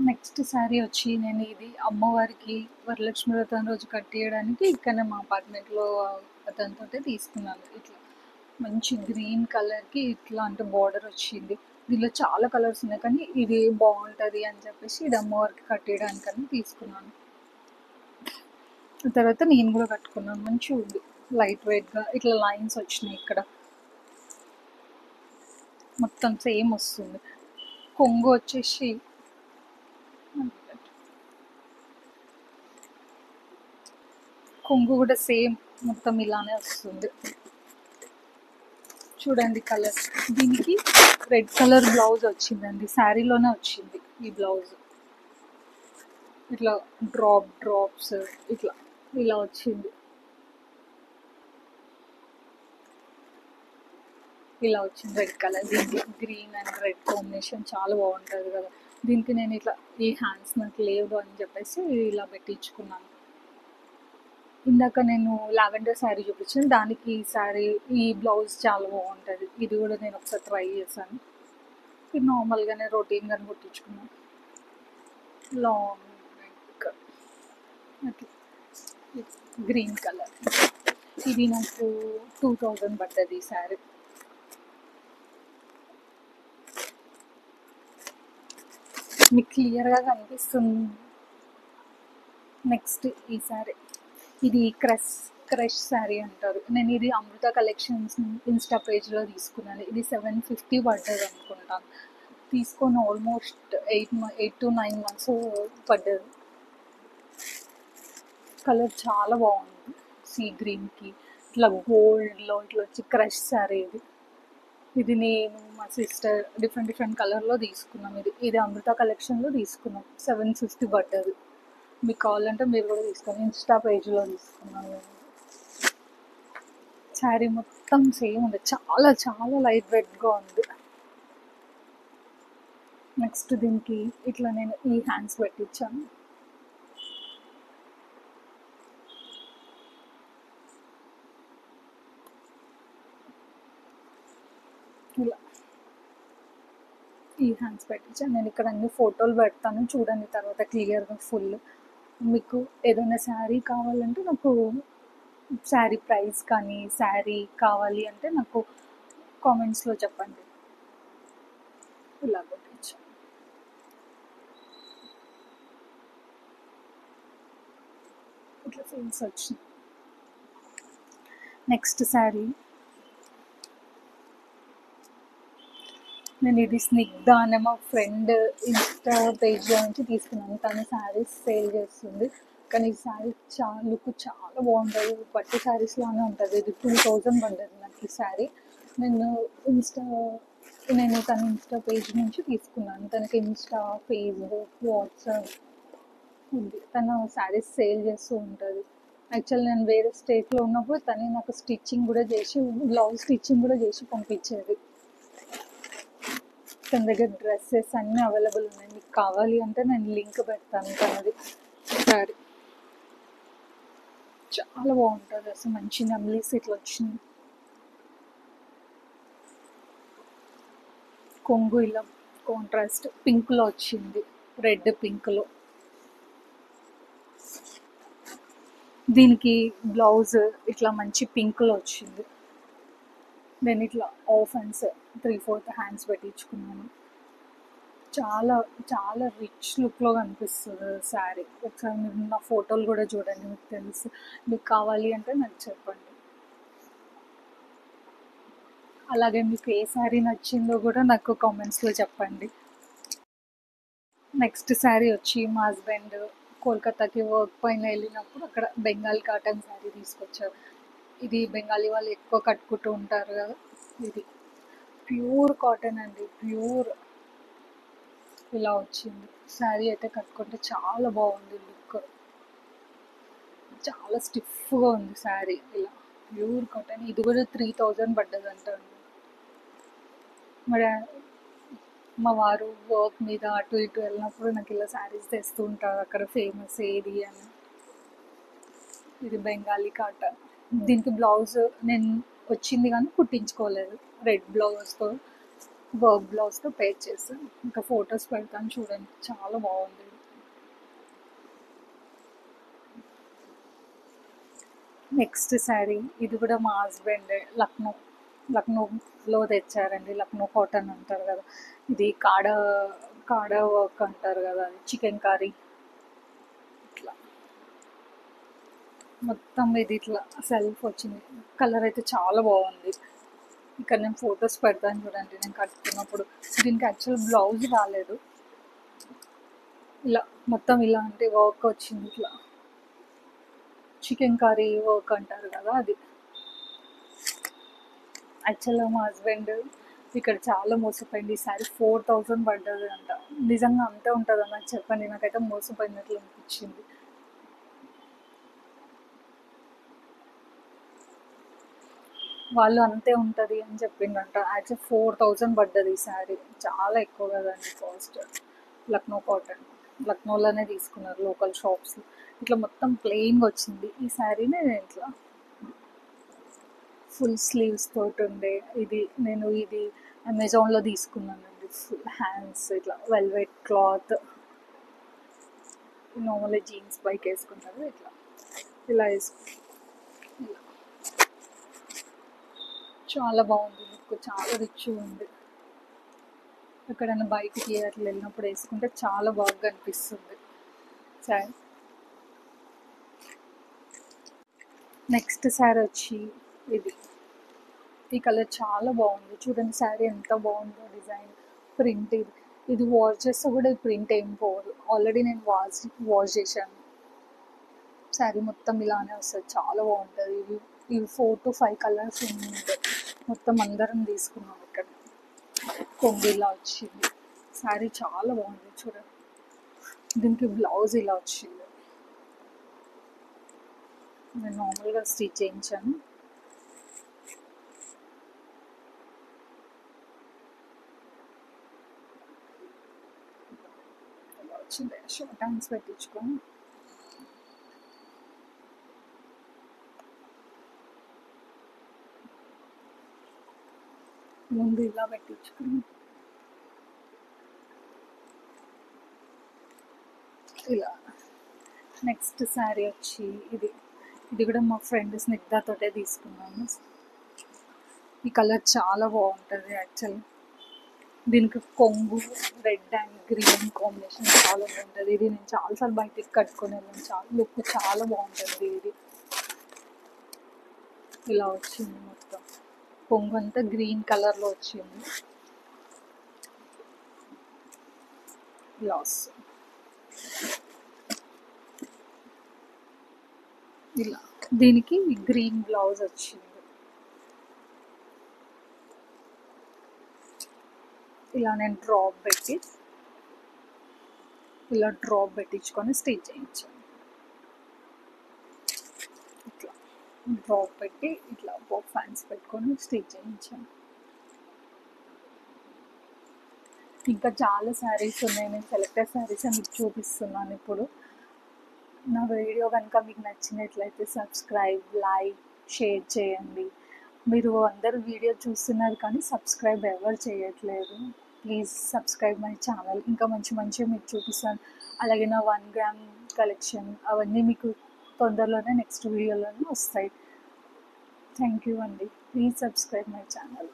Next sari వచ్చి నేను ఇది అమ్మవారికి వరలక్ష్మి వ్రతం రోజు కట్టియడానికి ఇక్కడ మా అపార్ట్మెంట్లో అతనితోటే తీసుకున్నాను. ఇట్లా మంచి గ్రీన్ కలర్కి ఇట్లాంటి బార్డర్ వచ్చింది. దీనిలో చాలా కలర్స్ ఉన్నాయి కానీ ఇది బాగుంటుంది అని చెప్పేసి ఇది అమ్మవారికి కట్టేయడానికని తీసుకున్నాను. తర్వాత నేను కూడా కట్టుకున్నాను. మంచిగా ఉంది, లైట్ వెయిట్గా ఇట్లా లైన్స్ వచ్చినాయి. ఇక్కడ మొత్తం సేమ్ వస్తుంది. కొంగు వచ్చేసి కొంగు కూడా సేమ్ మొత్తం ఇలానే వస్తుంది. చూడండి కలర్. దీనికి రెడ్ కలర్ బ్లౌజ్ వచ్చిందండి, శారీలోనే వచ్చింది ఈ బ్లౌజ్. ఇట్లా డ్రాప్స్ ఇట్లా ఇలా వచ్చింది. ఇలా వచ్చింది రెడ్ కలర్. దీనికి గ్రీన్ అండ్ రెడ్ కాంబినేషన్ చాలా బాగుంటుంది కదా. దీనికి నేను ఇట్లా ఈ హ్యాండ్స్ నాకు లేవు అని చెప్పేసి ఇలా పెట్టించుకున్నాను. ఇందాక నేను లావెండర్ శారీ చూపించాను, దానికి ఈ శారీ ఈ బ్లౌజ్ చాలా బాగుంటుంది. ఇది కూడా నేను ఒకసారి ట్రై చేశాను. ఇది నార్మల్గానే రొటీన్గా కుట్టించుకున్నాను. లాంగ్ నెక్ అట్లా గ్రీన్ కలర్. ఇది నాకు 2000 పడ్డది ఈ శారీ. మీకు క్లియర్గా కనిపిస్తుంది. నెక్స్ట్ ఈ శారీ, ఇది క్రష్ శారీ అంటారు. నేను ఇది అమృత కలెక్షన్స్ ఇన్స్టా పేజ్లో తీసుకున్నాను. ఇది 750 పడ్డది అనుకుంటాను. తీసుకొని ఆల్మోస్ట్ 8 to 9 months పడ్డది. కలర్ చాలా బాగుంది. సీ గ్రీన్కి ఇట్లా గోల్డ్లో ఇట్లా వచ్చి క్రష్ శారీ ఇది. ఇది నేను మా సిస్టర్ డిఫరెంట్ కలర్లో తీసుకున్నాం. ఇది అమృత కలెక్షన్లో తీసుకున్నాం. 750 పడ్డది. మీకు కావాలంటే మీరు కూడా తీసుకోండి. ఇన్స్టా పేజ్లో తీసుకున్నాను. శారీ మొత్తం సేమ్ ఉంది, చాలా చాలా లైట్ వెయిట్గా ఉంది. నెక్స్ట్ దీనికి ఇట్లా నేను ఈ హ్యాండ్స్ పెట్టించాను. ఇలా ఈ హ్యాండ్స్ పెట్టించాను. నేను ఇక్కడ అన్ని ఫోటోలు పెడతాను, చూడండి తర్వాత క్లియర్గా ఫుల్. మీకు ఏదైనా శారీ కావాలంటే నాకు శారీ ప్రైస్ కానీ శారీ కావాలి అంటే నాకు కామెంట్స్లో చెప్పండి. ఇలా పెట్టించాను. ఇట్లా ఫీల్స్ వచ్చినాయి. నెక్స్ట్ శారీ నేను ఇది స్నిగ్ధ అనే మా ఫ్రెండ్ ఇన్స్టా పేజ్లో నుంచి తీసుకున్నాను. తను శారీస్ సేల్ చేస్తుంది. కానీ ఈ శారీ లుక్ చాలా బాగుంటుంది. పట్టు శారీస్ లానే ఉంటుంది. ఇది 2000 పడ్డది నాకు ఈ శారీ. నేను తన ఇన్స్టా పేజ్ నుంచి తీసుకున్నాను. తనకి ఇన్స్టా, ఫేస్బుక్, వాట్సాప్ ఉంది. తను శారీస్ సేల్ చేస్తూ ఉంటుంది. యాక్చువల్ నేను వేరే స్టేట్లో ఉన్నప్పుడు తనే నాకు స్టిచ్చింగ్ కూడా చేసి, బ్లౌజ్ స్టిచ్చింగ్ కూడా చేసి పంపించేది. తన దగ్గర డ్రెస్సెస్ అన్నీ అవైలబుల్ ఉన్నాయి. మీకు కావాలి అంటే నేను లింక్ పెడతాను తనది శారీ. చాలా బాగుంటుంది అసలు. మంచి నమ్లీస్ ఇట్లా వచ్చింది. కొంగు ఇలా కాంట్రాస్ట్ పింక్లో వచ్చింది, రెడ్ పింక్లో. దీనికి బ్లౌజ్ ఇట్లా మంచి పింక్లో వచ్చింది. నేను ఇట్లా ఆఫ్ హ్యాండ్స్ 3/4 హ్యాండ్స్ పెట్టించుకున్నాను. చాలా చాలా రిచ్ లుక్లో కనిపిస్తుంది శారీ. ఒకసారి మీరు నా ఫోటోలు కూడా చూడండి, మీకు తెలుసు. మీకు కావాలి అంటే నాకు చెప్పండి. అలాగే మీకు ఏ శారీ నచ్చిందో కూడా నాకు కామెంట్స్లో చెప్పండి. నెక్స్ట్ శారీ వచ్చి మా హస్బెండ్ కోల్కతాకి వర్క్ పైన వెళ్ళినప్పుడు అక్కడ బెంగాల్ కాటన్ శారీ తీసుకొచ్చారు. ఇది బెంగాలీ వాళ్ళు ఎక్కువ కట్టుకుంటూ ఉంటారు కదా. ఇది ప్యూర్ కాటన్ అండి, ప్యూర్. ఇలా వచ్చింది శారీ. అయితే కట్టుకుంటే చాలా బాగుంది లుక్. చాలా స్టిఫ్గా ఉంది శారీ. ఇలా ప్యూర్ కాటన్. ఇది కూడా 3000 పడ్డది అంటండి. మరి మా వారు వర్క్ మీద అటు ఇటు వెళ్ళినప్పుడు నాకు ఇలా శారీస్ తెస్తూ ఉంటారు, అక్కడ ఫేమస్ ఏది అని. ఇది బెంగాలీ కాటన్. దీనికి బ్లౌజ్ నేను వచ్చింది కానీ కుట్టించుకోలేదు. రెడ్ బ్లౌజ్తో వర్క్ బ్లౌజ్తో పేర్ చేశాను. ఇంకా ఫొటోస్ పెడతాను చూడండి, చాలా బాగుంది. నెక్స్ట్ శారీ ఇది కూడా మా హస్బెండ్ లక్నోలో తెచ్చారండి. లక్నో కాటన్ అంటారు కదా, ఇది కాడ వర్క్ అంటారు కదా, అది చికెన్ కర్రీ. ఇట్లా మొత్తం ఇది ఇట్లా సెల్ఫ్ వచ్చింది. కలర్ అయితే చాలా బాగుంది. ఇక్కడ నేను ఫొటోస్ పెడతాను చూడండి నేను కట్టుకున్నప్పుడు. దీనికి యాక్చువల్ బ్లౌజ్ రాలేదు. ఇలా మొత్తం ఇలాంటి వర్క్ వచ్చింది. ఇట్లా చికెన్ కర్రీ వర్క్ అంటారు కదా అది. యాక్చువల్గా మా హస్బెండ్ ఇక్కడ చాలా మోసపోయింది. ఈ సారీ 4000 పడ్డది అంట. నిజంగా అంతే ఉంటుందా నాకు చెప్పండి, నాకైతే మోసపోయినట్లు అనిపించింది. వాళ్ళు అంతే ఉంటుంది అని చెప్పిండంట. యాక్చువల్ 4000 పడ్డది ఈ శారీ. చాలా ఎక్కువ కదండి కాస్ట్. లక్నో కాటన్, లక్నోలోనే తీసుకున్నారు లోకల్ షాప్స్. ఇట్లా మొత్తం ప్లెయిన్గా వచ్చింది ఈ శారీని. నేను ఇట్లా ఫుల్ స్లీవ్స్ తోటి ఉండే ఇది అమెజాన్లో తీసుకున్నానండి. ఫుల్ హ్యాండ్స్ ఇట్లా velvet cloth. Normal jeans bike వేసుకుంటారు ఇట్లా, ఇలా వేసుకుంటారు. చాలా బాగుంది లుక్, చాలా రిచ్ ఉంది. ఎక్కడైనా బయటికి అట్లా వెళ్ళినప్పుడు వేసుకుంటే చాలా బాగా కనిపిస్తుంది శారీ. నెక్స్ట్ శారీ వచ్చి ఈ కలర్ చాలా బాగుంది చూడండి. శారీ ఎంత బాగుందో, డిజైన్ ప్రింట్. ఇది వాష్ చేస్తే కూడా ఈ ప్రింట్ ఏం పోదు. ఆల్రెడీ నేను వాష్ చేశాను. శారీ మొత్తం ఇలానే వస్తుంది, చాలా బాగుంటుంది. ఇవి 4 to 5 కలర్స్ ఉంటాయి. మొత్తం అందరం తీసుకున్నాం ఇక్కడ. కొంగు ఇలా వచ్చింది. శారీ చాలా బాగుంది చూడండి. దీనికి బ్లౌజ్ ఇలా వచ్చింది. నేను నార్మల్గా స్టిచ్ చేయించాను. ఇలా వచ్చింది. షార్ట్ హ్యాండ్స్ పెట్టించుకొని ముందు ఇలా పెట్టించుకుని ఇలా. నెక్స్ట్ శారీ వచ్చి ఇది కూడా మా ఫ్రెండ్ స్నిగ్ధతోటే తీసుకున్నాను. ఈ కలర్ చాలా బాగుంటుంది యాక్చువల్లీ. దీనికి కొంగు రెడ్ అండ్ గ్రీన్ కాంబినేషన్ చాలా బాగుంటుంది. ఇది నేను చాలాసార్లు బయటికి కట్టుకొని వెళ్ళాను. చాలా లుక్ చాలా బాగుంటుంది. ఇది ఇలా వచ్చింది. మొత్తం కొంగు అంతా గ్రీన్ కలర్లో వచ్చింది. ఇలా వస్తుంది. ఇలా దీనికి గ్రీన్ బ్లౌజ్ వచ్చింది. ఇలా నేను డ్రాప్ పెట్టించుకొని స్టిచ్ చేయించాను. ఇట్లా డ్రాప్ పెట్టి ఇట్లా బాక్ ఫ్యాన్స్ పెట్టుకొని స్టిచ్ చేయించాను. ఇంకా చాలా శారీస్ ఉన్నాయి. నేను సెలెక్టెడ్ శారీస్ మీకు చూపిస్తున్నాను ఇప్పుడు. నా వీడియో కనుక మీకు నచ్చినట్లయితే సబ్స్క్రైబ్, లైక్, షేర్ చేయండి. మీరు అందరు వీడియో చూస్తున్నారు కానీ సబ్స్క్రైబ్ ఎవరు చేయట్లేదు. Please subscribe my channel. ఇంకా మంచి మీకు చూపిస్తాను. అలాగే నా 1 గ్రామ్ కలెక్షన్ అవన్నీ మీకు తొందరలోనే నెక్స్ట్ వీడియోలోనే వస్తాయి. థ్యాంక్ యూ అండి. Please subscribe my channel.